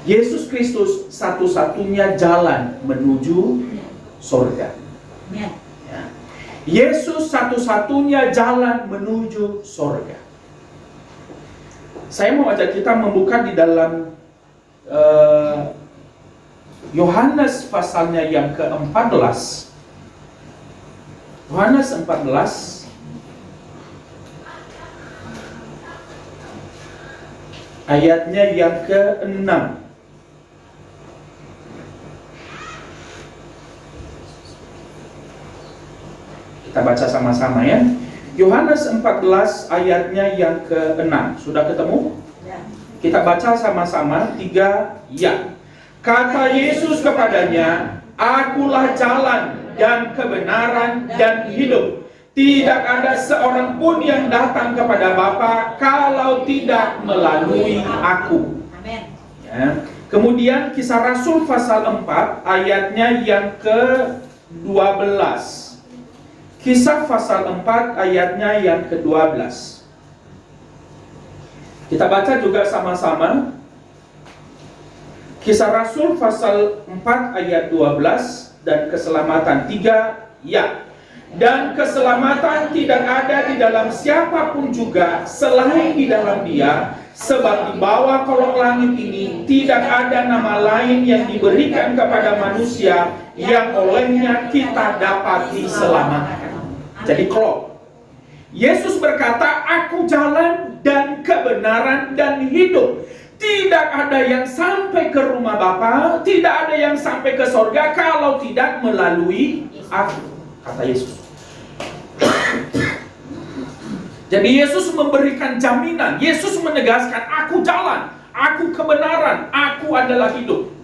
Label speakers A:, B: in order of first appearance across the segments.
A: Yesus Kristus satu-satunya jalan menuju surga. Ya. Yesus satu-satunya jalan menuju surga. Saya mau ajak kita membuka di dalam Yohanes pasalnya yang ke-14. Yohanes 14 ayatnya yang ke-6. Kita baca sama-sama ya. Yohanes 14 ayatnya yang ke-6. Sudah ketemu? Ya. Kita baca sama-sama 3 ya. Kata Yesus kepadanya, "Akulah jalan dan kebenaran dan hidup. Tidak ada seorang pun yang datang kepada Bapa kalau tidak melalui aku." Amin. Ya. Kemudian Kisah Rasul pasal 4 ayatnya yang ke-12. Kisah pasal 4 ayatnya yang ke-12. Kita baca juga sama-sama. Kisah Rasul pasal 4 ayat 12 dan keselamatan 3 ya. Dan keselamatan tidak ada di dalam siapapun juga selain di dalam Dia, sebab di bawah kolong langit ini tidak ada nama lain yang diberikan kepada manusia yang olehnya kita dapat diselamatkan. Jadi kalau Yesus berkata, "Aku jalan dan kebenaran dan hidup." Tidak ada yang sampai ke rumah Bapa, tidak ada yang sampai ke sorga kalau tidak melalui aku, kata Yesus. Jadi Yesus memberikan jaminan, Yesus menegaskan, "Aku jalan, aku kebenaran, aku adalah hidup."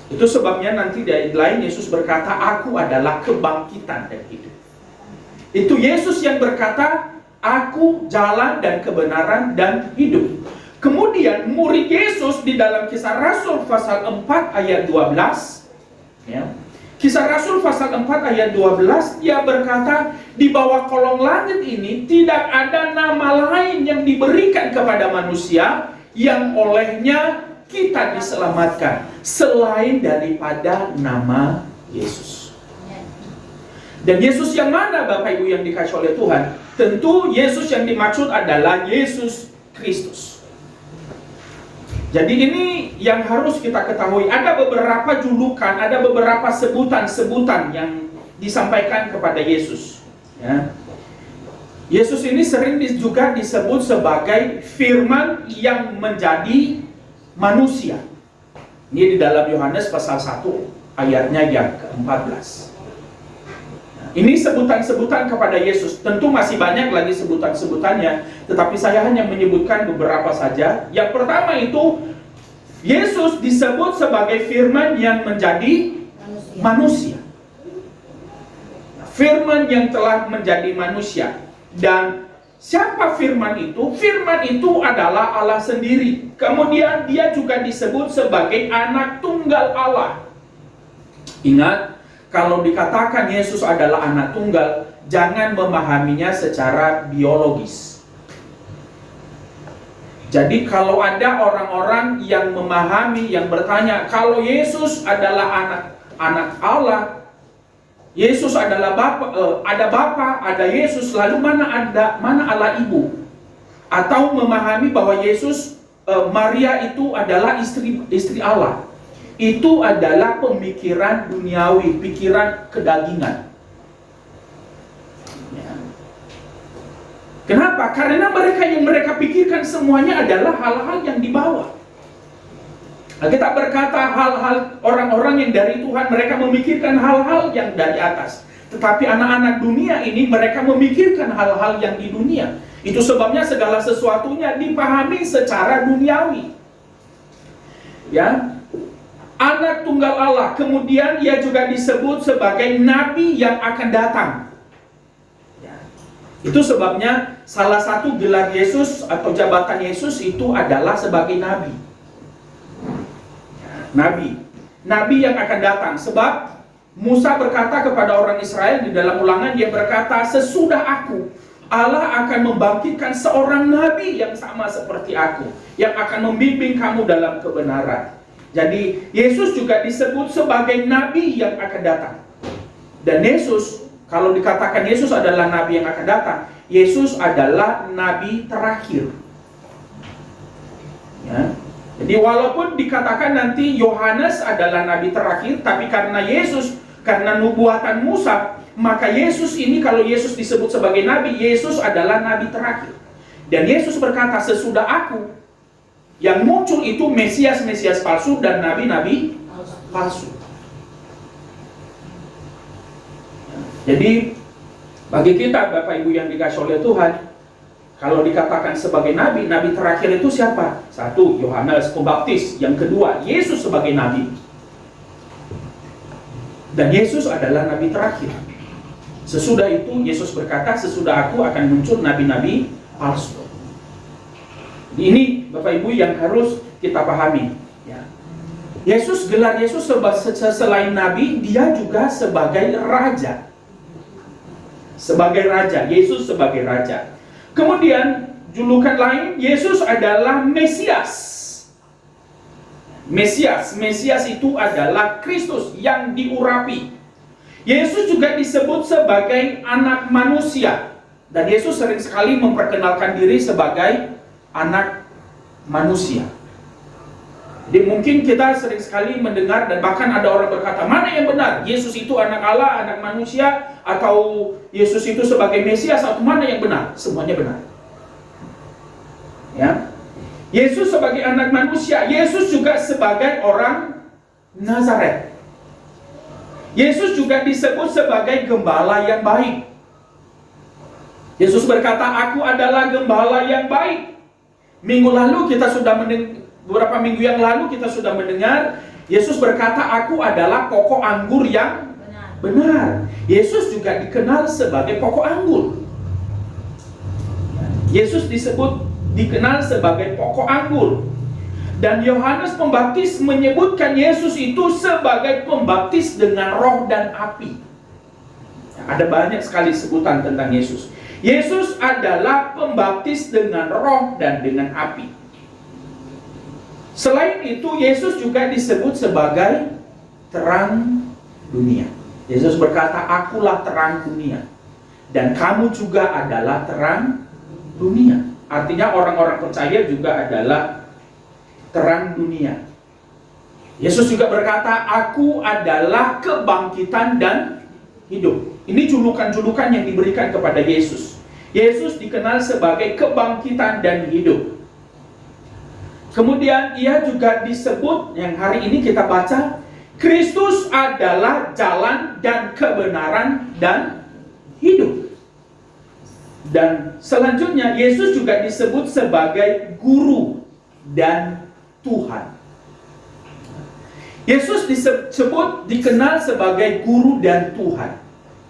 A: Itu sebabnya nanti di ayat lain Yesus berkata, "Aku adalah kebangkitan dan hidup." Itu Yesus yang berkata, "Aku jalan dan kebenaran dan hidup." Kemudian murid Yesus di dalam Kisah Rasul pasal 4 ayat 12 ya. Kisah Rasul pasal 4 ayat 12 dia berkata, "Di bawah kolong langit ini tidak ada nama lain yang diberikan kepada manusia yang olehnya kita diselamatkan selain daripada nama Yesus." Dan Yesus yang mana Bapak Ibu yang dikasih oleh Tuhan? Tentu Yesus yang dimaksud adalah Yesus Kristus. Jadi ini yang harus kita ketahui. Ada beberapa julukan, ada beberapa sebutan-sebutan yang disampaikan kepada Yesus. Ya. Yesus ini sering juga disebut sebagai firman yang menjadi manusia. Ini di dalam Yohanes pasal 1 ayatnya yang ke-14. Ini sebutan-sebutan kepada Yesus. Tentu masih banyak lagi sebutan-sebutannya, tetapi saya hanya menyebutkan beberapa saja. Yang pertama itu, Yesus disebut sebagai firman yang menjadi manusia. Firman yang telah menjadi manusia. Dan siapa firman itu? Firman itu adalah Allah sendiri. Kemudian dia juga disebut sebagai anak tunggal Allah. Ingat, kalau dikatakan Yesus adalah anak tunggal, jangan memahaminya secara biologis. Jadi kalau ada orang-orang yang memahami, yang bertanya, kalau Yesus adalah anak Allah, Yesus adalah ada Bapa, ada Yesus, lalu mana Allah Ibu? Atau memahami bahwa Yesus, Maria itu adalah istri Allah. Itu adalah pemikiran duniawi, pikiran kedagingan. Ya. Kenapa? Karena mereka pikirkan semuanya adalah hal-hal yang di bawah. Nah, kita berkata hal-hal orang-orang yang dari Tuhan, mereka memikirkan hal-hal yang dari atas. Tetapi anak-anak dunia ini, mereka memikirkan hal-hal yang di dunia. Itu sebabnya segala sesuatunya dipahami secara duniawi. Ya. Anak tunggal Allah, kemudian ia juga disebut sebagai nabi yang akan datang. Ya. Itu sebabnya salah satu gelar Yesus atau jabatan Yesus itu adalah sebagai nabi. Ya, nabi yang akan datang. Sebab Musa berkata kepada orang Israel di dalam Ulangan, dia berkata, "Sesudah Allah akan membangkitkan seorang nabi yang sama seperti aku, yang akan membimbing kamu dalam kebenaran. Jadi Yesus juga disebut sebagai nabi yang akan datang. Dan Yesus, kalau dikatakan Yesus adalah nabi yang akan datang, Yesus adalah nabi terakhir. Ya. Jadi walaupun dikatakan nanti Yohanes adalah nabi terakhir, tapi karena Yesus, karena nubuatan Musa, maka Yesus ini, kalau Yesus disebut sebagai nabi, Yesus adalah nabi terakhir. Dan Yesus berkata, sesudah aku, yang muncul itu Mesias-Mesias palsu dan nabi-nabi palsu. Jadi bagi kita Bapak Ibu yang dikasihi oleh Tuhan, kalau dikatakan sebagai nabi, nabi terakhir itu siapa? Satu, Yohanes Pembaptis. Yang kedua, Yesus sebagai nabi. Dan Yesus adalah nabi terakhir. Sesudah itu Yesus berkata, sesudah aku akan muncul nabi-nabi palsu. Ini Bapak Ibu yang harus kita pahami, ya. Yesus, gelar Yesus selain nabi, dia juga sebagai raja. Sebagai raja, Yesus sebagai raja. Kemudian julukan lain, Yesus adalah Mesias. Mesias itu adalah Kristus yang diurapi. Yesus juga disebut sebagai anak manusia. Dan Yesus sering sekali memperkenalkan diri sebagai anak manusia. Jadi mungkin kita sering sekali mendengar, dan bahkan ada orang berkata, mana yang benar? Yesus itu anak Allah, anak manusia, atau Yesus itu sebagai Mesias, atau mana yang benar? Semuanya benar. Ya. Yesus sebagai anak manusia, Yesus juga sebagai orang Nazaret. Yesus juga disebut sebagai gembala yang baik. Yesus berkata, aku adalah gembala yang baik. Minggu lalu kita sudah beberapa minggu yang lalu kita sudah mendengar Yesus berkata, aku adalah pokok anggur yang benar. Yesus juga dikenal sebagai pokok anggur. Yesus dikenal sebagai pokok anggur. Dan Yohanes Pembaptis menyebutkan Yesus itu sebagai pembaptis dengan roh dan api. Ada banyak sekali sebutan tentang Yesus. Yesus adalah pembaptis dengan roh dan dengan api. Selain itu, Yesus juga disebut sebagai terang dunia. Yesus berkata, akulah terang dunia. Dan kamu juga adalah terang dunia. Artinya orang-orang percaya juga adalah terang dunia. Yesus juga berkata, aku adalah kebangkitan dan hidup. Ini julukan-julukan yang diberikan kepada Yesus. Yesus dikenal sebagai kebangkitan dan hidup. Kemudian ia juga disebut, yang hari ini kita baca, Kristus adalah jalan dan kebenaran dan hidup. Dan selanjutnya Yesus juga disebut sebagai guru dan Tuhan. Yesus disebut, dikenal sebagai guru dan Tuhan.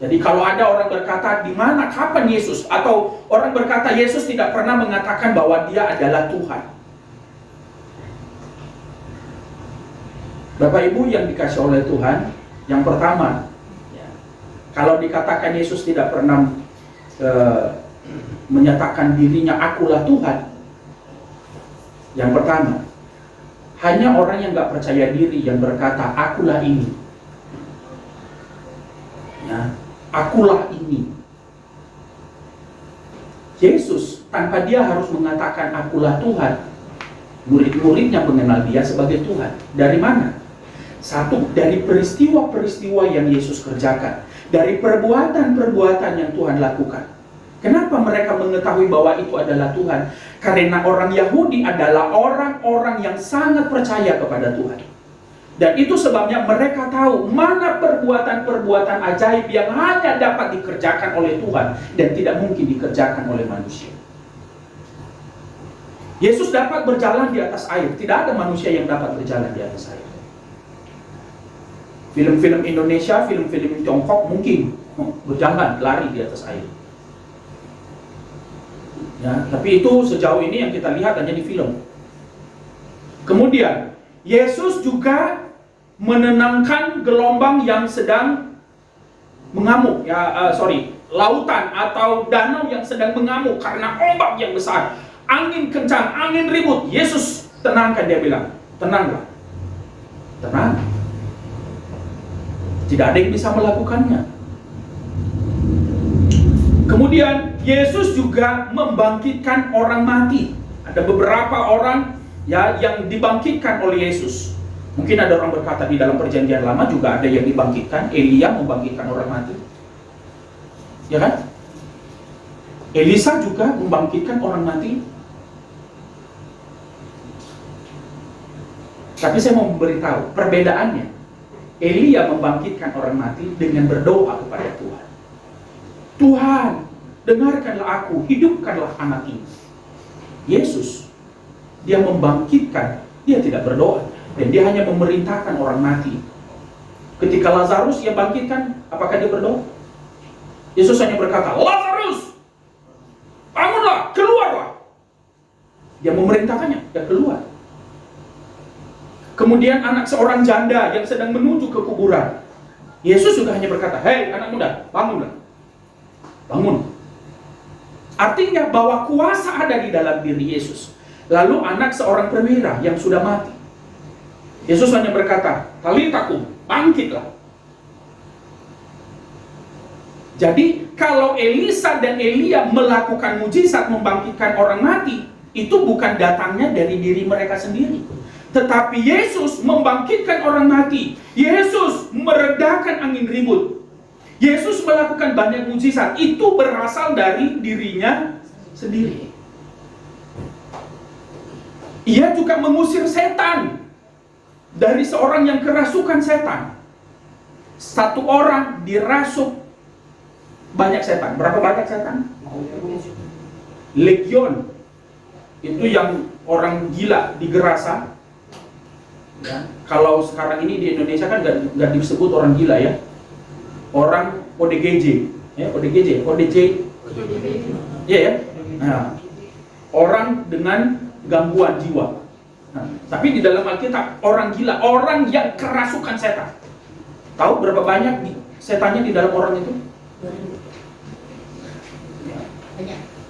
A: Jadi kalau ada orang berkata, di mana, kapan Yesus? Atau orang berkata, Yesus tidak pernah mengatakan bahwa dia adalah Tuhan. Bapak Ibu yang dikasih oleh Tuhan, yang pertama, kalau dikatakan Yesus tidak pernah menyatakan dirinya, akulah Tuhan. Yang pertama, hanya orang yang gak percaya diri yang berkata, akulah ini. Ya, akulah ini. Yesus, tanpa dia harus mengatakan akulah Tuhan, murid-muridnya mengenal dia sebagai Tuhan. Dari mana? Satu, dari peristiwa-peristiwa yang Yesus kerjakan. Dari perbuatan-perbuatan yang Tuhan lakukan. Kenapa mereka mengetahui bahwa itu adalah Tuhan? Karena orang Yahudi adalah orang-orang yang sangat percaya kepada Tuhan. Dan itu sebabnya mereka tahu mana perbuatan-perbuatan ajaib yang hanya dapat dikerjakan oleh Tuhan dan tidak mungkin dikerjakan oleh manusia. Yesus dapat berjalan di atas air. Tidak ada manusia yang dapat berjalan di atas air. Film-film Indonesia, film-film Tiongkok mungkin berjalan, lari di atas air. Ya, tapi itu sejauh ini yang kita lihat hanya di film. Kemudian Yesus juga menenangkan gelombang yang sedang mengamuk. lautan atau danau yang sedang mengamuk karena ombak yang besar, angin kencang, angin ribut. Yesus tenangkan, dia bilang, tenanglah, tenang. Tidak ada yang bisa melakukannya. Kemudian Yesus juga membangkitkan orang mati. Ada beberapa orang ya yang dibangkitkan oleh Yesus. Mungkin ada orang berkata di dalam perjanjian lama juga ada yang dibangkitkan. Elia membangkitkan orang mati, ya kan? Elisa juga membangkitkan orang mati. Tapi saya mau memberitahu perbedaannya. Elia membangkitkan orang mati dengan berdoa kepada Tuhan. Tuhan, dengarkanlah aku, hidupkanlah anak ini. Yesus, dia membangkitkan, dia tidak berdoa, dan dia hanya memerintahkan orang mati. Ketika Lazarus dia bangkitkan, apakah dia berdoa? Yesus hanya berkata, Lazarus, bangunlah, keluarlah. Dia memerintahkannya, dia keluar. Kemudian anak seorang janda yang sedang menuju ke kuburan, Yesus juga hanya berkata, hei anak muda, bangunlah, bangun. Artinya bahwa kuasa ada di dalam diri Yesus. Lalu anak seorang perwira yang sudah mati, Yesus hanya berkata, talitakum, bangkitlah. Jadi kalau Elisa dan Elia melakukan mujizat membangkitkan orang mati, itu bukan datangnya dari diri mereka sendiri, tetapi Yesus membangkitkan orang mati. Yesus meredakan angin ribut. Yesus melakukan banyak mujizat. Itu berasal dari dirinya sendiri. Ia juga mengusir setan dari seorang yang kerasukan setan. Satu orang dirasuk banyak setan. Berapa banyak setan? Legion. Itu yang orang gila di Gerasa. Ya. Kalau sekarang ini di Indonesia kan nggak disebut orang gila ya, orang ODGJ, ya ODGJ, ya ya. Nah, orang dengan gangguan jiwa. Nah, tapi di dalam Alkitab orang gila, orang yang kerasukan setan. Tahu berapa banyak setannya di dalam orang itu?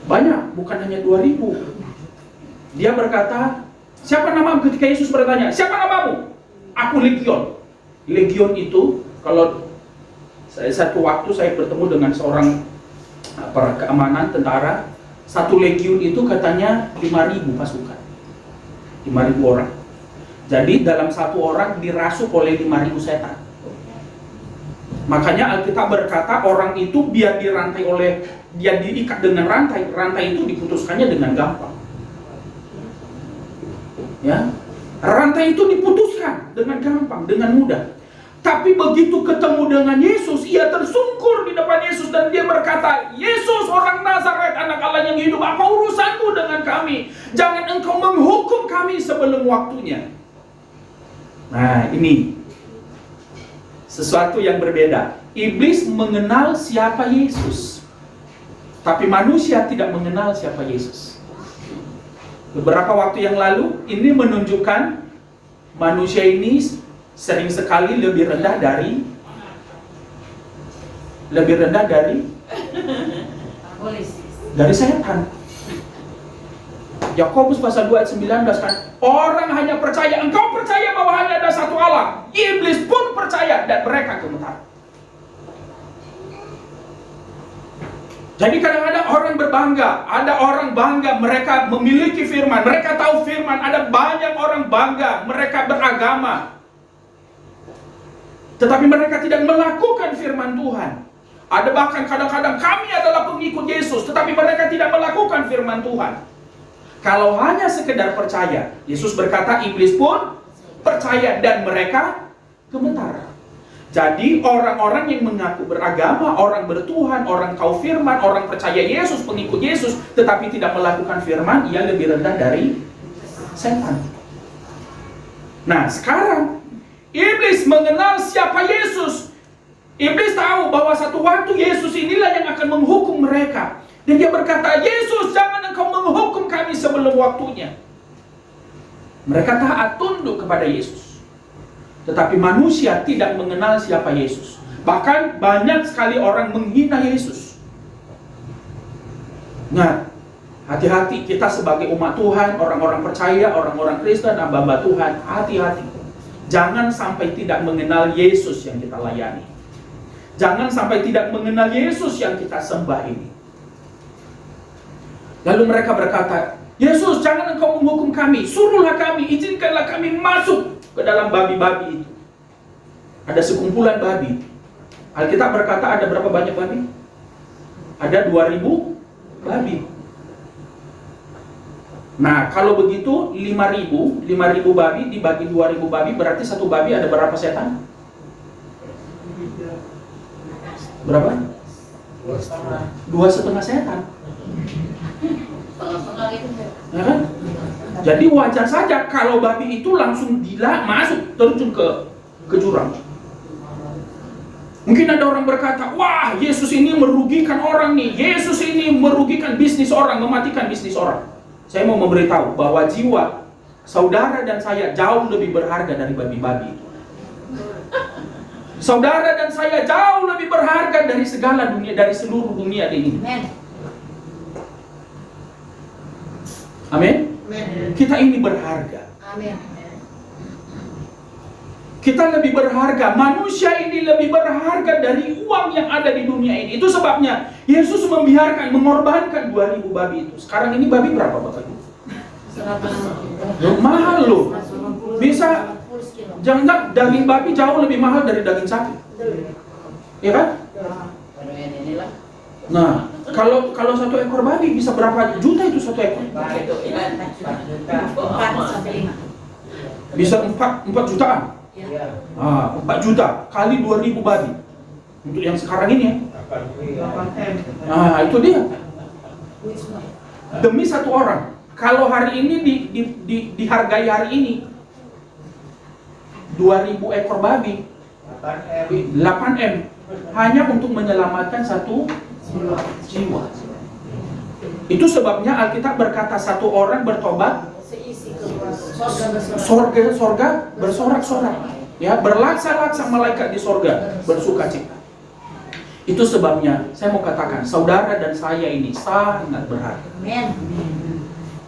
A: Banyak, bukan hanya 2000. Dia berkata, siapa namamu? Ketika Yesus bertanya, siapa namamu? Aku Legion. Legion itu, kalau satu waktu saya bertemu dengan seorang para keamanan tentara, satu legion itu katanya 5.000 pasukan, 5.000 orang. Jadi dalam satu orang dirasuk oleh 5.000 setan. Makanya Alkitab berkata orang itu biar dirantai oleh, dia diikat dengan rantai, rantai itu diputuskannya dengan gampang. Ya, rantai itu diputuskan dengan gampang, dengan mudah. Tapi begitu ketemu dengan Yesus, ia tersungkur di depan Yesus dan dia berkata, Yesus orang Nazaret, anak Allah yang hidup, apa urusanmu dengan kami? Jangan engkau menghukum kami sebelum waktunya. Nah, ini sesuatu yang berbeda. Iblis mengenal siapa Yesus, tapi manusia tidak mengenal siapa Yesus. Beberapa waktu yang lalu, ini menunjukkan manusia ini sering sekali lebih rendah dari setan. Yakobus pasal 2 ayat 19 kan, orang hanya percaya, engkau percaya bahwa hanya ada satu Allah. Iblis pun percaya dan mereka gemetar. Jadi kadang-kadang orang berbangga, ada orang bangga mereka memiliki firman, mereka tahu firman, ada banyak orang bangga mereka beragama, tetapi mereka tidak melakukan firman Tuhan. Ada bahkan kadang-kadang kami adalah pengikut Yesus, tetapi mereka tidak melakukan firman Tuhan. Kalau hanya sekedar percaya, Yesus berkata iblis pun percaya dan mereka gemetar. Jadi orang-orang yang mengaku beragama, orang bertuhan, orang tahu firman, orang percaya Yesus, pengikut Yesus, tetapi tidak melakukan firman, ia lebih rendah dari setan. Nah sekarang, iblis mengenal siapa Yesus. Iblis tahu bahwa satu waktu Yesus inilah yang akan menghukum mereka. Dan dia berkata, Yesus jangan engkau menghukum kami sebelum waktunya. Mereka taat tunduk kepada Yesus. Tetapi manusia tidak mengenal siapa Yesus. Bahkan banyak sekali orang menghina Yesus. Nah, hati-hati kita sebagai umat Tuhan, orang-orang percaya, orang-orang Kristen, hamba-hamba Tuhan, hati-hati. Jangan sampai tidak mengenal Yesus yang kita layani. Jangan sampai tidak mengenal Yesus yang kita sembah ini. Lalu mereka berkata, Yesus, jangan engkau menghukum kami, suruhlah kami, izinkanlah kami masuk ke dalam babi-babi itu. Ada sekumpulan babi. Alkitab berkata ada berapa banyak babi? Ada 2000 babi. Nah, kalau begitu 5.000 babi dibagi 2.000 babi, berarti satu babi ada berapa setan? Berapa? 2,5 setan. Ya kan? Jadi wajar saja kalau babi itu langsung masuk terjun ke jurang. Mungkin ada orang berkata, wah, Yesus ini merugikan orang nih. Yesus ini merugikan bisnis orang, mematikan bisnis orang. Saya mau memberitahu bahwa jiwa saudara dan saya jauh lebih berharga dari babi-babi itu. Saudara dan saya jauh lebih berharga dari segala dunia, dari seluruh dunia ini. Amin. Kita ini berharga.
B: Amin.
A: Kita lebih berharga. Manusia ini lebih berharga dari uang yang ada di dunia ini. Itu sebabnya Yesus mengorbankan 2.000 babi itu. Sekarang ini babi berapa Bapak Ibu?
B: 100.
A: Mahal loh. Bisa, jangan daging babi jauh lebih mahal dari daging sapi. Ya kan? Nah, kalau satu ekor babi bisa berapa juta itu satu ekor?
B: 4 sampai 5.
A: Bisa 4 jutaan.
B: Ya.
A: 4 juta kali 2.000 babi. Untuk yang sekarang ini ya.
B: 8M.
A: Nah, itu dia. Demi satu orang. Kalau hari ini dihargai hari ini 2.000 ekor babi 8M hanya untuk menyelamatkan satu jiwa. Itu sebabnya Alkitab berkata satu orang bertobat, sorga bersorak-sorak, ya, berlaksa-laksa malaikat di sorga bersukacita. Itu sebabnya saya mau katakan saudara dan saya ini sangat berharga.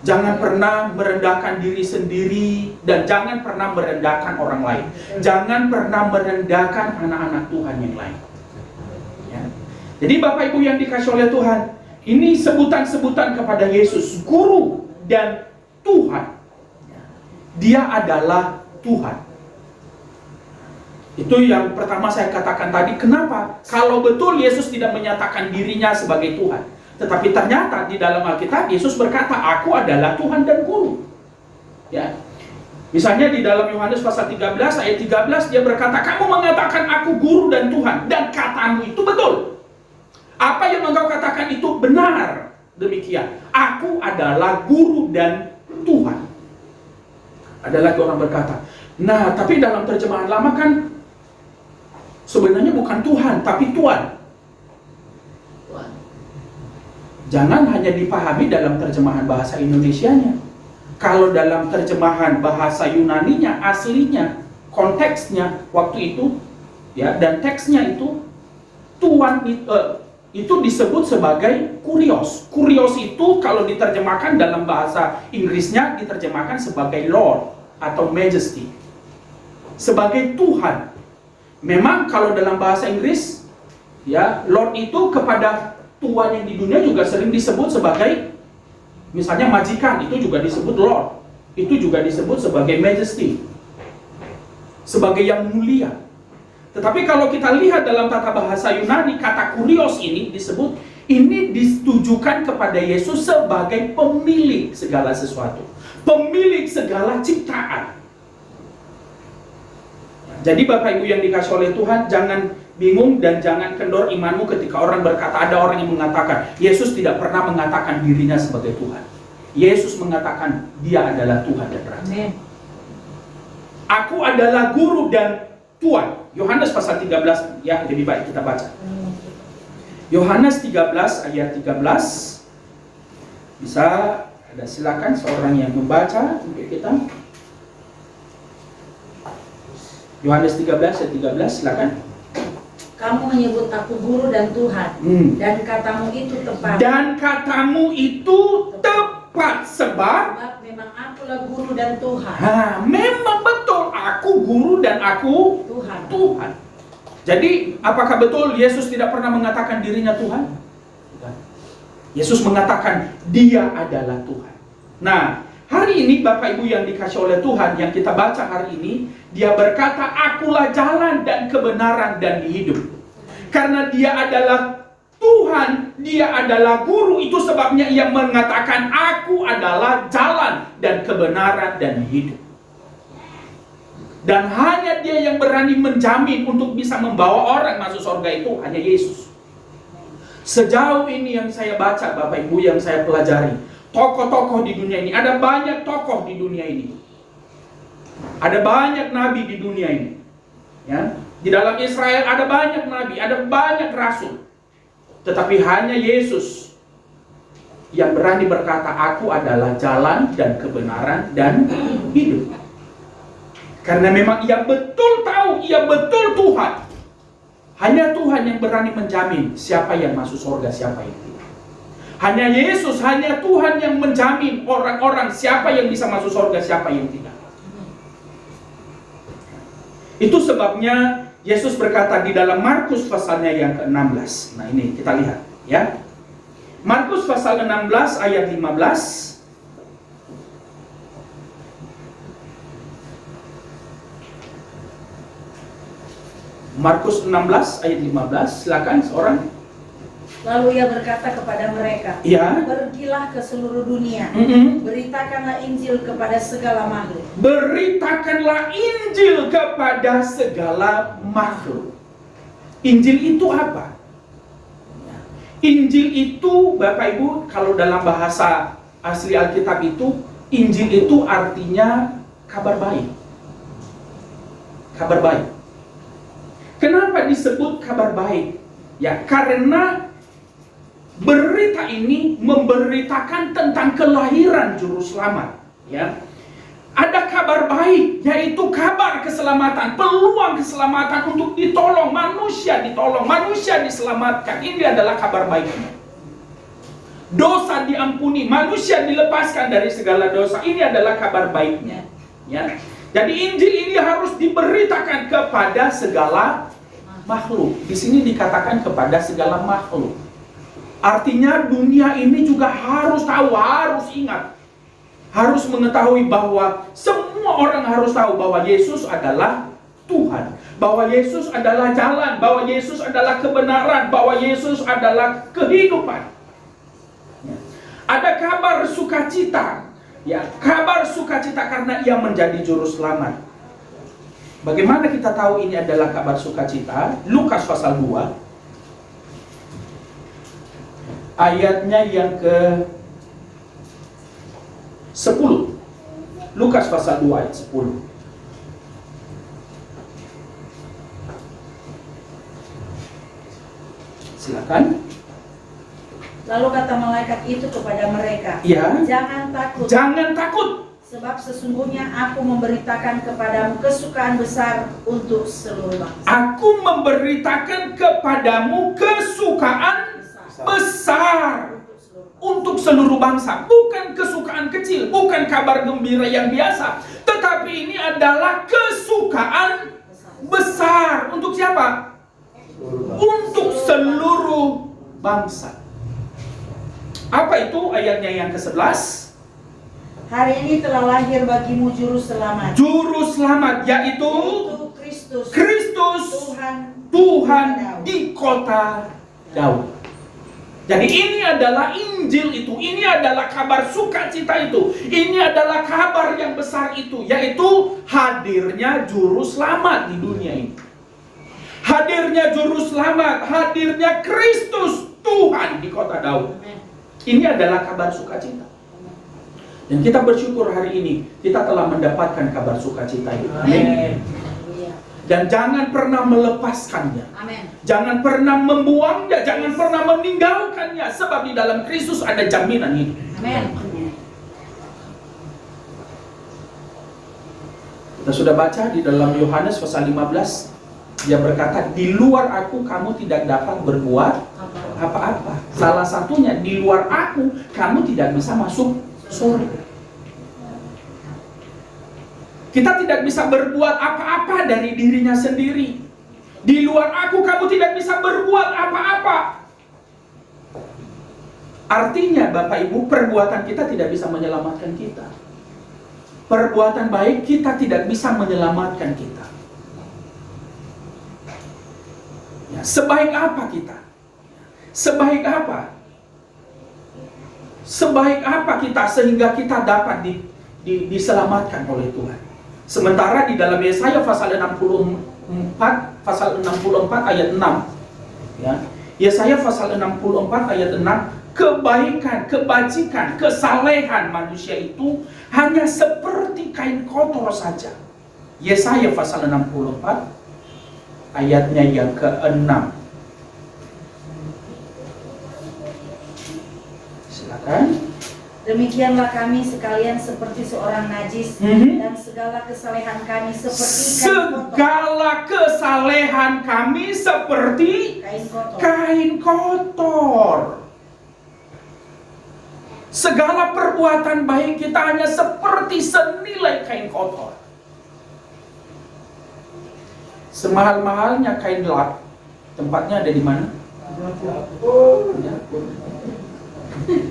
A: Jangan pernah merendahkan diri sendiri dan jangan pernah merendahkan orang lain. Jangan pernah merendahkan anak-anak Tuhan yang lain. Ya. Jadi Bapak Ibu yang dikasih oleh Tuhan, ini sebutan-sebutan kepada Yesus, Guru dan Tuhan. Dia adalah Tuhan. Itu yang pertama saya katakan tadi. Kenapa? Kalau betul Yesus tidak menyatakan dirinya sebagai Tuhan, tetapi ternyata di dalam Alkitab Yesus berkata, aku adalah Tuhan dan Guru. Ya. Misalnya di dalam Yohanes pasal 13 ayat 13 dia berkata, kamu mengatakan aku Guru dan Tuhan, dan katamu itu betul. Apa yang engkau katakan itu benar. Demikian, aku adalah Guru dan Tuhan. Ada lagi orang berkata, nah tapi dalam terjemahan lama kan sebenarnya bukan Tuhan, tapi Tuan. Jangan hanya dipahami dalam terjemahan bahasa Indonesianya. Kalau dalam terjemahan bahasa Yunaninya, aslinya, konteksnya waktu itu, ya, dan teksnya itu, Tuan itu disebut sebagai kurios. Kurios itu kalau diterjemahkan dalam bahasa Inggrisnya diterjemahkan sebagai Lord atau Majesty, sebagai Tuhan. Memang kalau dalam bahasa Inggris, ya, Lord itu kepada Tuhan yang di dunia juga sering disebut sebagai, misalnya majikan, itu juga disebut Lord. Itu juga disebut sebagai Majesty, sebagai yang mulia. Tetapi kalau kita lihat dalam tata bahasa Yunani, kata kurios ini disebut, ini ditujukan kepada Yesus sebagai pemilik segala sesuatu, pemilik segala ciptaan. Jadi Bapak Ibu yang dikasih oleh Tuhan, jangan bingung dan jangan kendor imanmu ketika orang berkata, ada orang yang mengatakan Yesus tidak pernah mengatakan dirinya sebagai Tuhan. Yesus mengatakan dia adalah Tuhan dan Raja. Aku adalah Guru dan Tuhan. Yohanes pasal 13, ya, lebih baik kita baca. Yohanes 13 ayat 13. Bisa ada, silakan seorang yang membaca untuk kita. Yohanes 13 ayat 13, silakan.
B: kamu menyebut aku guru dan Tuhan, dan katamu itu tepat.
A: Dan katamu itu tepat sebab
B: Memang akulah guru dan Tuhan.
A: memang betul aku guru dan aku Tuhan. Jadi apakah betul Yesus tidak pernah mengatakan dirinya Tuhan? Yesus mengatakan dia adalah Tuhan. Nah, hari ini Bapak Ibu yang dikasih oleh Tuhan, yang kita baca hari ini, dia berkata, akulah jalan dan kebenaran dan hidup. Karena dia adalah Tuhan, dia adalah guru, itu sebabnya ia mengatakan, aku adalah jalan dan kebenaran dan hidup. Dan hanya dia yang berani menjamin untuk bisa membawa orang masuk surga itu, hanya Yesus. Sejauh ini yang saya baca, Bapak Ibu, yang saya pelajari, tokoh-tokoh di dunia ini, ada banyak tokoh di dunia ini. Ada banyak nabi di dunia ini. Ya, di dalam Israel ada banyak nabi, ada banyak rasul. Tetapi hanya Yesus yang berani berkata, aku adalah jalan dan kebenaran dan hidup. Karena memang ia betul tahu, ia betul Tuhan. Hanya Tuhan yang berani menjamin siapa yang masuk surga, siapa yang tidak. Hanya Yesus, hanya Tuhan yang menjamin orang-orang siapa yang bisa masuk surga, siapa yang tidak. Itu sebabnya Yesus berkata di dalam Markus pasalnya yang ke-16. Nah ini kita lihat ya. Markus pasal 16 ayat 15. Markus 16 ayat 15, silakan seorang.
B: Lalu ia berkata kepada mereka,
A: Ya.
B: pergilah ke seluruh dunia, beritakanlah Injil kepada segala makhluk.
A: Beritakanlah Injil kepada segala makhluk. Injil itu apa? Injil itu, Bapak Ibu, kalau dalam bahasa asli Alkitab itu, Injil itu artinya kabar baik. Kabar baik. Kenapa disebut kabar baik? Ya, karena berita ini memberitakan tentang kelahiran juru selamat. Ya, ada kabar baik, yaitu kabar keselamatan, peluang keselamatan untuk ditolong, manusia diselamatkan. Ini adalah kabar baiknya. Dosa diampuni, manusia dilepaskan dari segala dosa. Ini adalah kabar baiknya. Ya. Jadi Injil ini harus diberitakan kepada segala makhluk. Di sini dikatakan kepada segala makhluk. Artinya dunia ini juga harus tahu, harus ingat, harus mengetahui bahwa semua orang harus tahu bahwa Yesus adalah Tuhan, bahwa Yesus adalah jalan, bahwa Yesus adalah kebenaran, bahwa Yesus adalah kehidupan. Ada kabar sukacita. Ya, kabar sukacita karena ia menjadi juru selamat. Bagaimana kita tahu ini adalah kabar sukacita? Lukas pasal 2 ayatnya yang ke 10. Lukas pasal 2 ayat 10. Silakan.
B: Lalu kata malaikat itu kepada mereka,
A: Ya.
B: jangan takut.
A: Jangan takut.
B: Sebab sesungguhnya aku memberitakan kepadamu kesukaan besar untuk seluruh bangsa.
A: Aku memberitakan kepadamu kesukaan besar untuk seluruh bangsa. Bukan kesukaan kecil, bukan kabar gembira yang biasa, tetapi ini adalah kesukaan besar. Untuk siapa? Untuk seluruh bangsa. Apa itu ayatnya yang ke-11?
B: Hari ini telah lahir bagimu juru selamat.
A: Juru selamat, yaitu Kristus Tuhan di kota Daud. Jadi ini adalah Injil itu, ini adalah kabar sukacita itu, ini adalah kabar yang besar itu, yaitu hadirnya juru selamat di dunia ini. Hadirnya juru selamat, hadirnya Kristus Tuhan di kota Daud. Ini adalah kabar sukacita. Dan kita bersyukur hari ini kita telah mendapatkan kabar sukacita itu. Amin. Dan jangan pernah melepaskannya.
B: Amin.
A: Jangan pernah membuangnya, jangan pernah meninggalkannya, sebab di dalam Kristus ada jaminan hidup.
B: Amin.
A: Kita sudah baca di dalam Yohanes pasal 15 Dia berkata, di luar aku kamu tidak dapat berbuat apa-apa. Salah satunya, di luar aku kamu tidak bisa masuk surga. Kita tidak bisa berbuat apa-apa dari dirinya sendiri. Di luar aku kamu tidak bisa berbuat apa-apa. Artinya Bapak Ibu, perbuatan kita tidak bisa menyelamatkan kita. Perbuatan baik kita tidak bisa menyelamatkan kita. Ya, sebaik apa kita? Sebaik apa? Sebaik apa kita sehingga kita dapat diselamatkan oleh Tuhan? Sementara di dalam Yesaya pasal 64 ayat 6, ya, Yesaya pasal 64 ayat 6, kebaikan, kebajikan, kesalehan manusia itu hanya seperti kain kotor saja. Yesaya pasal 64 ayatnya yang ke-6. Silakan.
B: Demikianlah kami sekalian seperti seorang najis, dan segala kesalehan kami seperti kain kotor.
A: Segala kesalehan kami seperti kain kotor. Segala perbuatan baik kita hanya seperti senilai kain kotor. Semahal-mahalnya kain lap, tempatnya ada di mana? Dapur.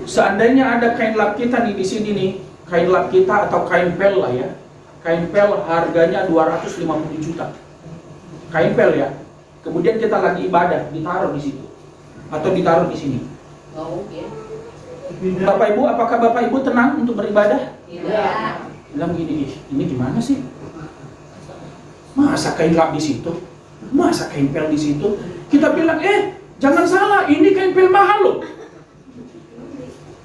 A: Seandainya ada kain lap kita nih di sini nih, kain lap kita atau kain pel lah ya. Kain pel harganya 250 juta. Kain pel ya. Kemudian kita lagi ibadah, ditaruh di situ atau ditaruh di sini. Bapak Ibu, apakah Bapak Ibu tenang untuk beribadah?
B: Iya.
A: Bilang gini, ini gimana sih? Masa kain lap di situ? Masa kain pel di situ? Kita bilang, jangan salah, ini kain pel mahal loh.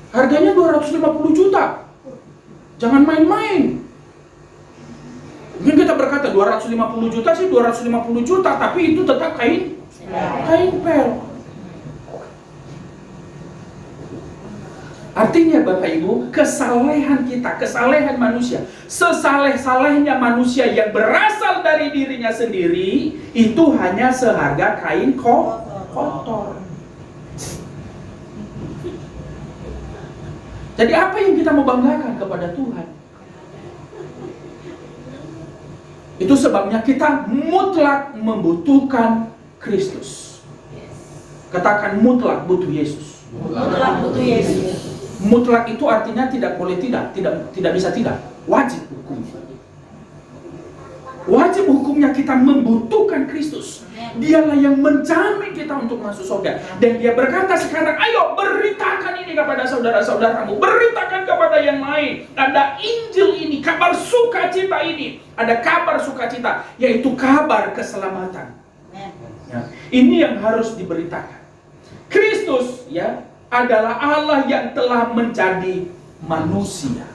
A: Harganya 250 juta. Jangan main-main. Mungkin kita berkata 250 juta sih 250 juta, tapi itu tetap kain pel. Artinya Bapak Ibu, kesalehan kita, kesalehan manusia, sesaleh-salehnya manusia yang berasal dari dirinya sendiri, itu hanya seharga kain kotor. Jadi apa yang kita mau banggakan kepada Tuhan? Itu sebabnya kita mutlak membutuhkan Kristus. Katakan mutlak butuh Yesus.
B: Mutlak butuh Yesus.
A: Mutlak itu artinya tidak boleh tidak bisa tidak. Wajib hukumnya. Wajib hukumnya kita membutuhkan Kristus. Dialah yang menjamin kita untuk masuk surga. Dan dia berkata sekarang, ayo beritakan ini kepada saudara-saudaramu. Beritakan kepada yang lain. Ada Injil ini, kabar sukacita ini. Ada kabar sukacita, yaitu kabar keselamatan. Ya, ini yang harus diberitakan. Kristus ya adalah Allah yang telah menjadi manusia.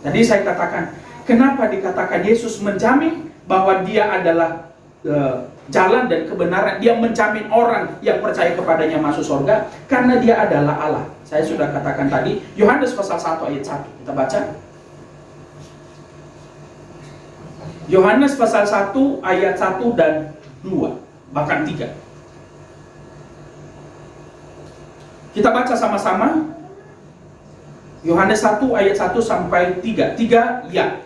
A: Tadi saya katakan, kenapa dikatakan Yesus menjamin bahwa dia adalah jalan dan kebenaran. Dia menjamin orang yang percaya kepadanya masuk surga karena dia adalah Allah. Saya sudah katakan tadi, Yohanes pasal 1 ayat 1. Kita baca. Yohanes pasal 1 ayat 1 dan 2, bahkan 3. Kita baca sama-sama. Yohanes 1 ayat 1 sampai 3. 3 ya.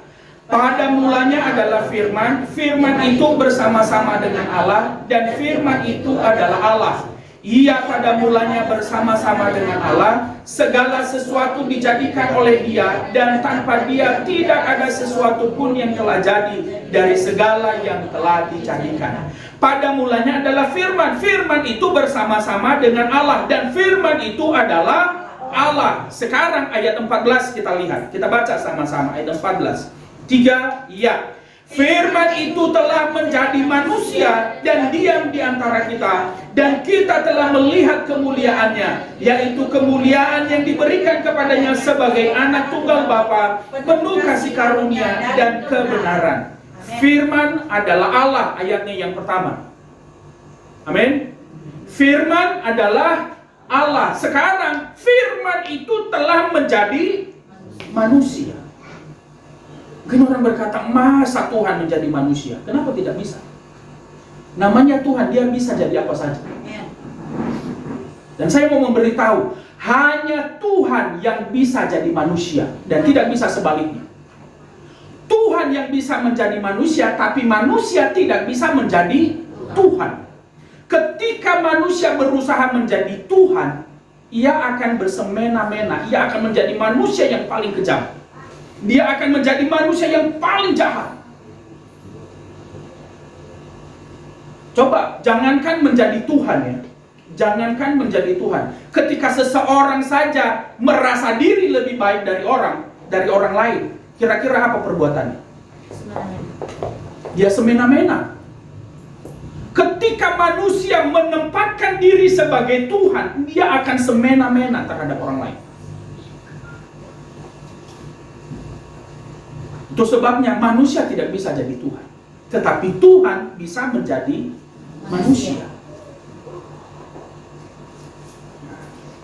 A: Pada mulanya adalah firman, firman itu bersama-sama dengan Allah, dan firman itu adalah Allah. Ia pada mulanya bersama-sama dengan Allah, segala sesuatu dijadikan oleh Dia, dan tanpa Dia tidak ada sesuatu pun yang telah jadi dari segala yang telah dijadikan. Pada mulanya adalah firman, firman itu bersama-sama dengan Allah, dan firman itu adalah Allah. Sekarang ayat 14 kita lihat, kita baca sama-sama ayat 14. 3, ya. Firman itu telah menjadi manusia dan diam di antara kita, dan kita telah melihat kemuliaannya, yaitu kemuliaan yang diberikan kepadanya sebagai anak tunggal Bapa, penuh kasih karunia dan kebenaran. Firman adalah Allah, ayatnya yang pertama. Amin. Firman adalah Allah. Sekarang firman itu telah menjadi manusia. Mungkin orang berkata, masa Tuhan menjadi manusia? Kenapa tidak bisa? Namanya Tuhan, dia bisa jadi apa saja. Dan saya mau memberitahu, hanya Tuhan yang bisa jadi manusia dan tidak bisa sebaliknya. Tuhan yang bisa menjadi manusia, tapi manusia tidak bisa menjadi Tuhan. Ketika manusia berusaha menjadi Tuhan, ia akan bersemena-mena, ia akan menjadi manusia yang paling kejam. Dia akan menjadi manusia yang paling jahat. Coba, jangankan menjadi Tuhan ya. Jangankan menjadi Tuhan. Ketika seseorang saja merasa diri lebih baik dari orang lain, kira-kira apa perbuatannya? Dia semena-mena. Ketika manusia menempatkan diri sebagai Tuhan, dia akan semena-mena terhadap orang lain. Itu sebabnya manusia tidak bisa jadi Tuhan, tetapi Tuhan bisa menjadi manusia.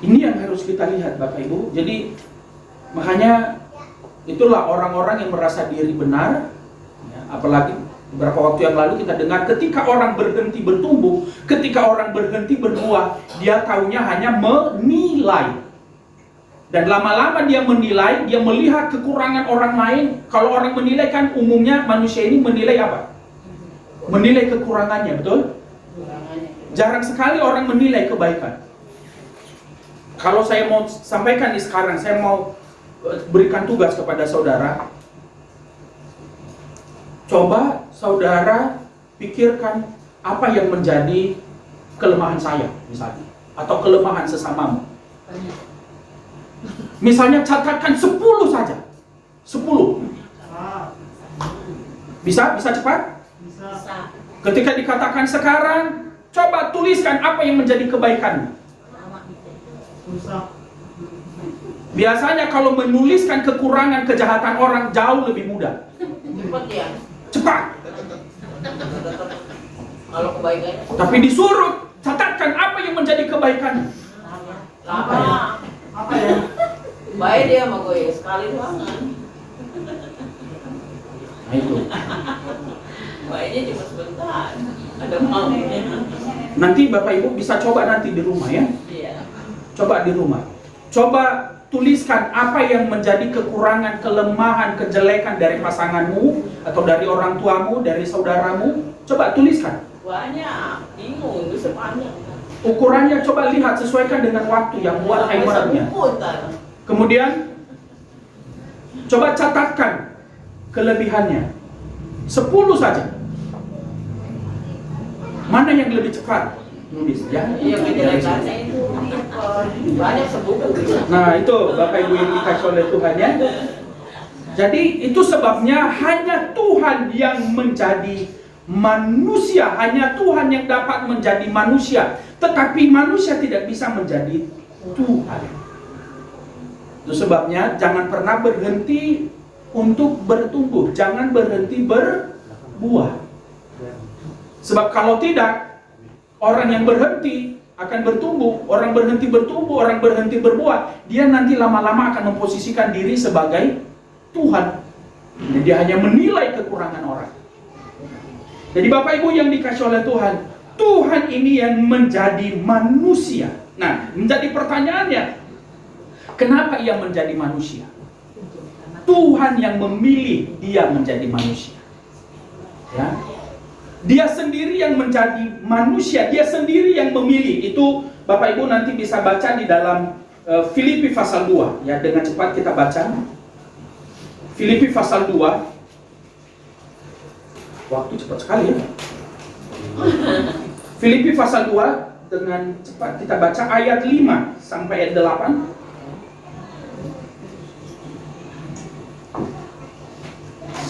A: Ini yang harus kita lihat Bapak Ibu. Jadi makanya itulah orang-orang yang merasa diri benar ya, apalagi beberapa waktu yang lalu kita dengar ketika orang berhenti bertumbuh, ketika orang berhenti berbuah, dia taunya hanya menilai. Dan lama-lama dia menilai, dia melihat kekurangan orang lain. Kalau orang menilai kan umumnya manusia ini menilai apa? Menilai kekurangannya, betul? Jarang sekali orang menilai kebaikan. Kalau saya mau sampaikan di sekarang, saya mau berikan tugas kepada saudara. Coba saudara pikirkan apa yang menjadi kelemahan saya misalnya, atau kelemahan sesamamu. Misalnya catatkan 10 saja. 10. Bisa cepat?
B: Bisa.
A: Ketika dikatakan sekarang, coba tuliskan apa yang menjadi kebaikanmu. Biasanya kalau menuliskan kekurangan kejahatan orang jauh lebih mudah.
C: Cepat ya.
A: Cepat.
C: Kalau kebaikannya.
A: Tapi disuruh catatkan apa yang menjadi kebaikannya.
C: Lama. Apa ya? Baik dia sama gue sekali doang.
A: Nah itu.
C: Baiknya cuma sebentar. Ada maunya.
A: Nanti Bapak Ibu bisa coba nanti di rumah ya.
C: Iya.
A: Coba di rumah. Coba tuliskan apa yang menjadi kekurangan, kelemahan, kejelekan dari pasanganmu atau dari orang tuamu, dari saudaramu. Coba tuliskan.
C: Banyak. Bingung itu sepanjang.
A: Ukurannya coba lihat, sesuaikan dengan waktu yang buat timernya. Kemudian coba catatkan kelebihannya. 10 saja. Mana yang lebih cepat? Nulis ya.
C: Iya, kejelekannya itu banyak sebuku.
A: Nah itu Bapak Ibu yang dikasih oleh Tuhan ya. Jadi itu sebabnya hanya Tuhan yang menjadi manusia, hanya Tuhan yang dapat menjadi manusia. Tetapi manusia tidak bisa menjadi Tuhan. Itu sebabnya jangan pernah berhenti untuk bertumbuh, jangan berhenti berbuah. Sebab kalau tidak, orang yang berhenti akan bertumbuh, orang berhenti bertumbuh, orang berhenti berbuah, dia nanti lama-lama akan memposisikan diri sebagai Tuhan. Dan dia hanya menilai kekurangan orang. Jadi Bapak Ibu yang dikasih oleh Tuhan, Tuhan ini yang menjadi manusia. Nah, menjadi pertanyaannya, kenapa ia menjadi manusia? Tuhan yang memilih dia menjadi manusia. Ya. Dia sendiri yang menjadi manusia, dia sendiri yang memilih. Itu Bapak Ibu nanti bisa baca di dalam Filipi pasal 2. Ya, dengan cepat kita baca. Filipi pasal 2. Waktu cepat sekali ya. Filipi pasal 2 dengan cepat kita baca ayat 5 sampai ayat 8.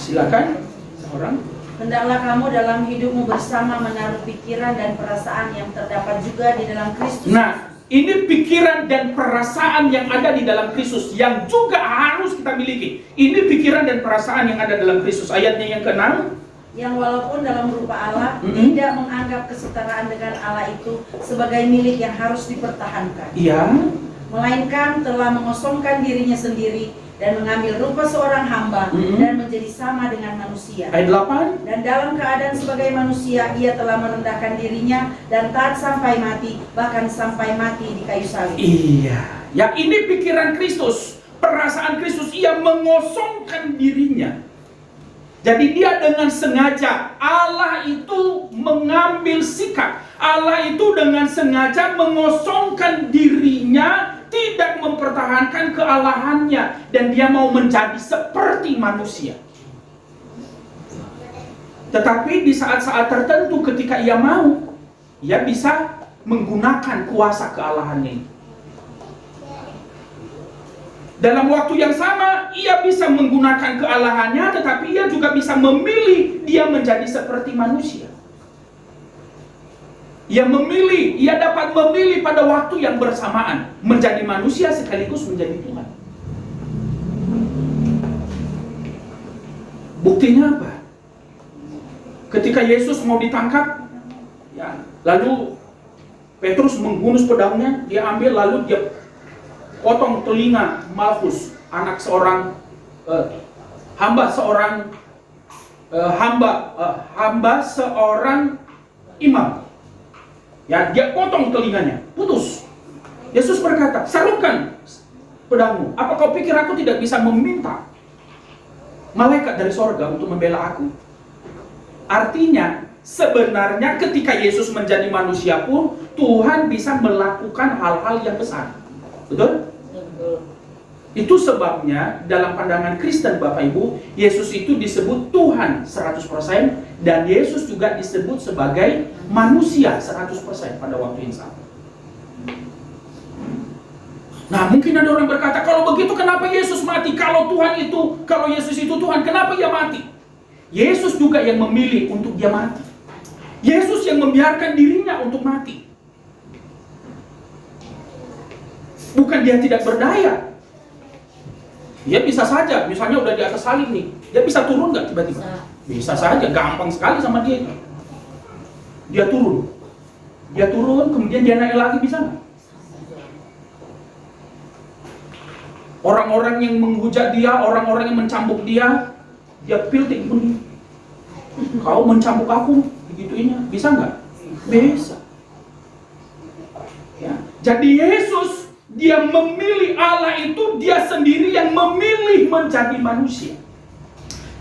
A: Silakan seorang.
B: Hendaklah kamu dalam hidupmu bersama menaruh pikiran dan perasaan yang terdapat juga di dalam Kristus.
A: Nah, ini pikiran dan perasaan yang ada di dalam Kristus yang juga harus kita miliki. Ini pikiran dan perasaan yang ada dalam Kristus. Ayatnya yang ke-6.
B: Yang walaupun dalam rupa Allah, tidak menganggap kesetaraan dengan Allah itu sebagai milik yang harus dipertahankan.
A: Iya.
B: Melainkan telah mengosongkan dirinya sendiri dan mengambil rupa seorang hamba dan menjadi sama dengan manusia.
A: Ayat 8.
B: Dan dalam keadaan sebagai manusia, ia telah merendahkan dirinya dan taat sampai mati, bahkan sampai mati di kayu salib.
A: Iya, ya ini pikiran Kristus, perasaan Kristus. Ia mengosongkan dirinya. Jadi dia dengan sengaja, Allah itu mengambil sikap. Allah itu dengan sengaja mengosongkan dirinya, tidak mempertahankan kealahannya, dan dia mau menjadi seperti manusia. Tetapi di saat-saat tertentu ketika ia mau, ia bisa menggunakan kuasa kealahannya itu. Dalam waktu yang sama, ia bisa menggunakan kealahannya, tetapi ia juga bisa memilih dia menjadi seperti manusia. Ia memilih, ia dapat memilih pada waktu yang bersamaan menjadi manusia sekaligus menjadi Tuhan. Buktinya apa? Ketika Yesus mau ditangkap, ya, lalu Petrus menghunus pedangnya, dia ambil lalu dia potong telinga Malchus, anak seorang hamba seorang imam. Ya, dia potong telinganya, putus. Yesus berkata, "Salurkan pedangmu. Apa kau pikir aku tidak bisa meminta malaikat dari sorga untuk membela aku?" Artinya, sebenarnya ketika Yesus menjadi manusia pun, Tuhan bisa melakukan hal-hal yang besar. Betul? Itu sebabnya dalam pandangan Kristen Bapak Ibu, Yesus itu disebut Tuhan 100% dan Yesus juga disebut sebagai manusia 100% pada waktu yang sama. Nah, mungkin ada orang berkata, kalau begitu kenapa Yesus mati? Kalau Yesus itu Tuhan, kenapa ia mati? Yesus juga yang memilih untuk dia mati. Yesus yang membiarkan dirinya untuk mati. Bukan dia tidak berdaya. Dia bisa saja, misalnya udah di atas salib nih, dia bisa turun nggak tiba-tiba? Bisa saja, gampang sekali sama dia. Dia turun, kemudian dia naik lagi, bisa nggak? Orang-orang yang menghujat dia, orang-orang yang mencambuk dia, dia pilih bunyi. Kau mencambuk aku, begituinnya, bisa nggak? Bisa. Ya. Jadi Yesus, dia memilih, Allah itu dia sendiri yang memilih menjadi manusia.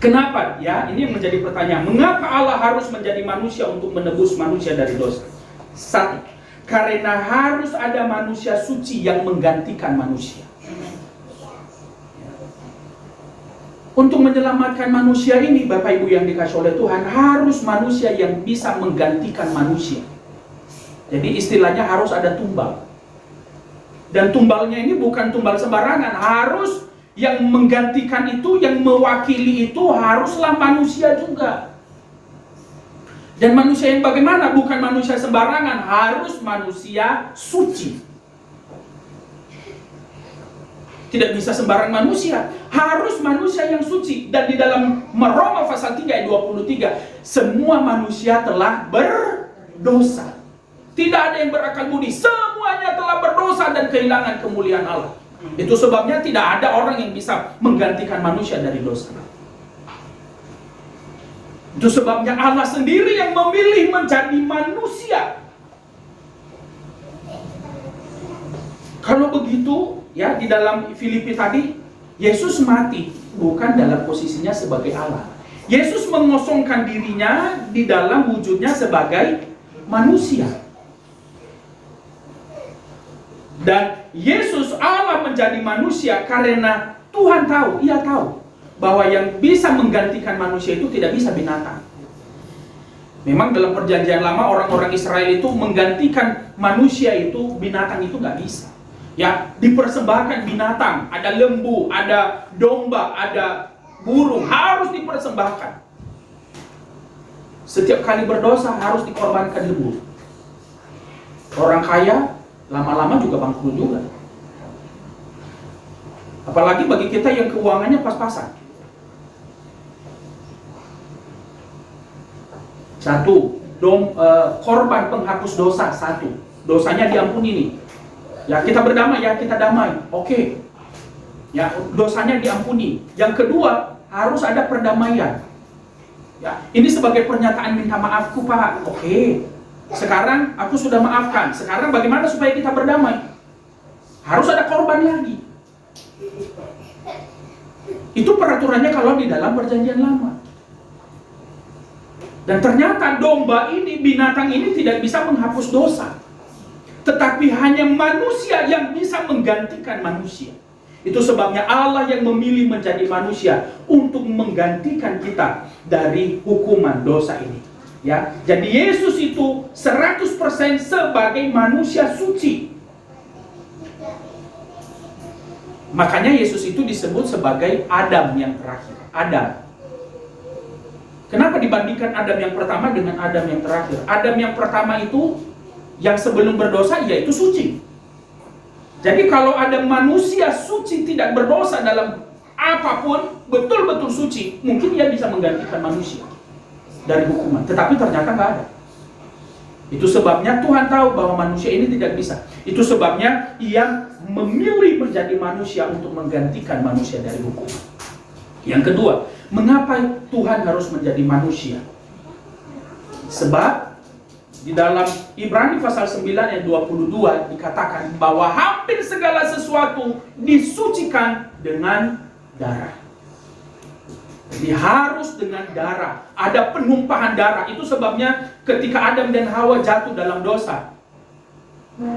A: Kenapa? Ya, ini yang menjadi pertanyaan. Mengapa Allah harus menjadi manusia untuk menebus manusia dari dosa? Satu, karena harus ada manusia suci yang menggantikan manusia. Untuk menyelamatkan manusia ini, Bapak Ibu yang dikasih oleh Tuhan, harus manusia yang bisa menggantikan manusia. Jadi istilahnya harus ada tumbal. Dan tumbalnya ini bukan tumbal sembarangan, harus yang menggantikan itu, yang mewakili itu haruslah manusia juga. Dan manusia yang bagaimana? Bukan manusia sembarangan, harus manusia suci. Tidak bisa sembarang manusia, harus manusia yang suci. Dan di dalam Roma pasal 3 ayat 23, semua manusia telah berdosa. Tidak ada yang berakal budi, semuanya telah berdosa dan kehilangan kemuliaan Allah. Itu sebabnya tidak ada orang yang bisa menggantikan manusia dari dosa. Itu sebabnya Allah sendiri yang memilih menjadi manusia. Kalau begitu, ya, di dalam Filipi tadi, Yesus mati bukan dalam posisinya sebagai Allah. Yesus mengosongkan dirinya di dalam wujudnya sebagai manusia. Dan Yesus Allah menjadi manusia karena Tuhan tahu, ia tahu bahwa yang bisa menggantikan manusia itu tidak bisa binatang. Memang dalam perjanjian lama orang-orang Israel itu menggantikan manusia itu, binatang itu nggak bisa. Ya, dipersembahkan binatang, ada lembu, ada domba, ada burung, harus dipersembahkan. Setiap kali berdosa harus dikorbankan lembu. Orang kaya lama-lama juga bangkrut juga. Apalagi bagi kita yang keuangannya pas-pasan. Satu, korban penghapus dosa, satu. Dosanya diampuni nih. Ya, kita berdamai, ya, kita damai. Oke. Ya, dosanya diampuni. Yang kedua, harus ada perdamaian. Ya, ini sebagai pernyataan minta maafku, Pak. Oke. Sekarang aku sudah maafkan. Sekarang bagaimana supaya kita berdamai? Harus ada korban lagi. Itu peraturannya kalau di dalam perjanjian lama. Dan ternyata domba ini, binatang ini tidak bisa menghapus dosa. Tetapi hanya manusia yang bisa menggantikan manusia. Itu sebabnya Allah yang memilih menjadi manusia untuk menggantikan kita dari hukuman dosa ini. Ya, jadi Yesus itu 100% sebagai manusia suci. Makanya Yesus itu disebut sebagai Adam yang terakhir. Adam. Kenapa dibandingkan Adam yang pertama dengan Adam yang terakhir? Adam yang pertama itu yang sebelum berdosa, yaitu suci. Jadi kalau ada manusia suci tidak berdosa dalam apapun, betul-betul suci, mungkin dia bisa menggantikan manusia dari hukuman. Tetapi ternyata nggak ada. Itu sebabnya Tuhan tahu bahwa manusia ini tidak bisa. Itu sebabnya Ia memilih menjadi manusia untuk menggantikan manusia dari hukuman. Yang kedua, mengapa Tuhan harus menjadi manusia? Sebab di dalam Ibrani pasal 9 ayat 22 dikatakan bahwa hampir segala sesuatu disucikan dengan darah. Jadi harus dengan darah. Ada penumpahan darah. Itu sebabnya ketika Adam dan Hawa jatuh dalam dosa,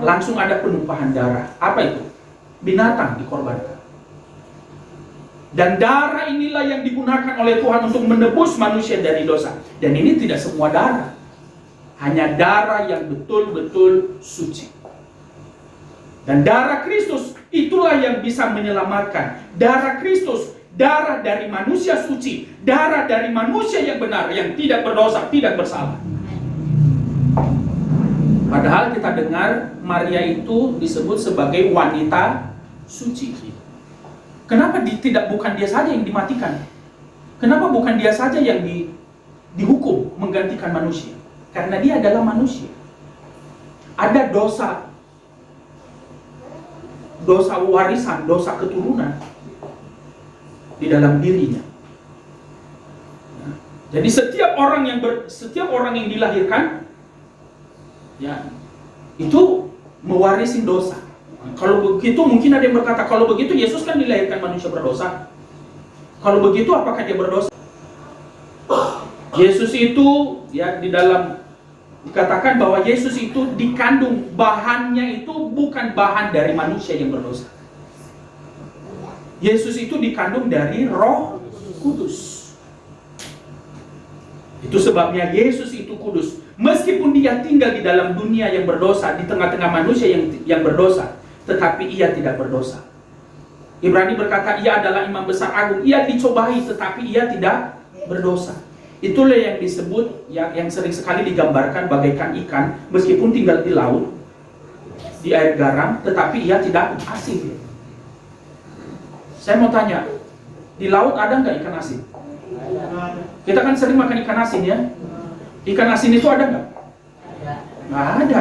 A: langsung ada penumpahan darah. Apa itu? Binatang dikorbankan. Dan darah inilah yang digunakan oleh Tuhan untuk menebus manusia dari dosa. Dan ini tidak semua darah. Hanya darah yang betul-betul suci. Dan darah Kristus itulah yang bisa menyelamatkan. Darah Kristus, darah dari manusia suci, darah dari manusia yang benar, yang tidak berdosa, tidak bersalah. Padahal kita dengar Maria itu disebut sebagai wanita suci. Kenapa bukan dia saja yang dimatikan? Kenapa bukan dia saja yang dihukum menggantikan manusia? Karena dia adalah manusia. Ada dosa warisan, dosa keturunan di dalam dirinya. Jadi setiap orang yang dilahirkan, ya, itu mewarisi dosa. Kalau begitu mungkin ada yang berkata, kalau begitu Yesus kan dilahirkan manusia berdosa. Kalau begitu apakah dia berdosa? Yesus itu, ya, di dalam dikatakan bahwa Yesus itu dikandung, bahannya itu bukan bahan dari manusia yang berdosa. Yesus itu dikandung dari Roh Kudus. Itu sebabnya Yesus itu kudus. Meskipun dia tinggal di dalam dunia yang berdosa, di tengah-tengah manusia yang berdosa, tetapi ia tidak berdosa. Ibrani berkata, ia adalah imam besar agung. Ia dicobai, tetapi ia tidak berdosa. Itulah yang disebut, yang sering sekali digambarkan bagaikan ikan, meskipun tinggal di laut, di air garam, tetapi ia tidak asin. Saya mau tanya, di laut ada nggak ikan asin? Kita kan sering makan ikan asin, ya. Ikan asin itu ada nggak? Nggak ada.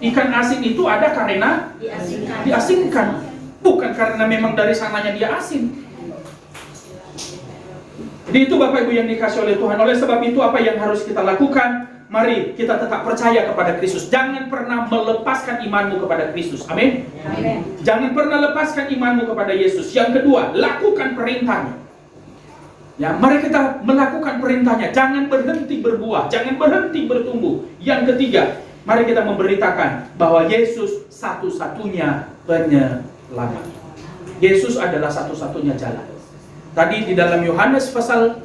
A: Ikan asin itu ada karena diasinkan. Bukan karena memang dari sananya dia asin. Jadi itu Bapak Ibu yang dikasih oleh Tuhan. Oleh sebab itu apa yang harus kita lakukan? Mari kita tetap percaya kepada Kristus. Jangan pernah melepaskan imanmu kepada Kristus. Amin. Jangan pernah lepaskan imanmu kepada Yesus. Yang kedua, lakukan perintahnya. Ya, mari kita melakukan perintahnya. Jangan berhenti berbuah, jangan berhenti bertumbuh. Yang ketiga, mari kita memberitakan bahwa Yesus satu-satunya penyelamat. Yesus adalah satu-satunya jalan. Tadi di dalam Yohanes pasal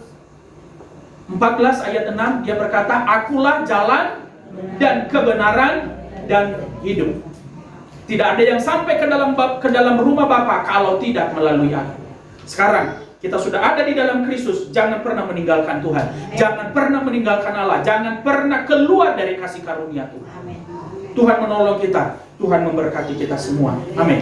A: 14 ayat 6 dia berkata, akulah jalan dan kebenaran dan hidup. Tidak ada yang sampai ke dalam rumah Bapa kalau tidak melalui aku. Sekarang kita sudah ada di dalam Kristus. Jangan pernah meninggalkan Tuhan. Jangan pernah meninggalkan Allah. Jangan pernah keluar dari kasih karunia Tuhan. Tuhan menolong kita. Tuhan memberkati kita semua. Amin.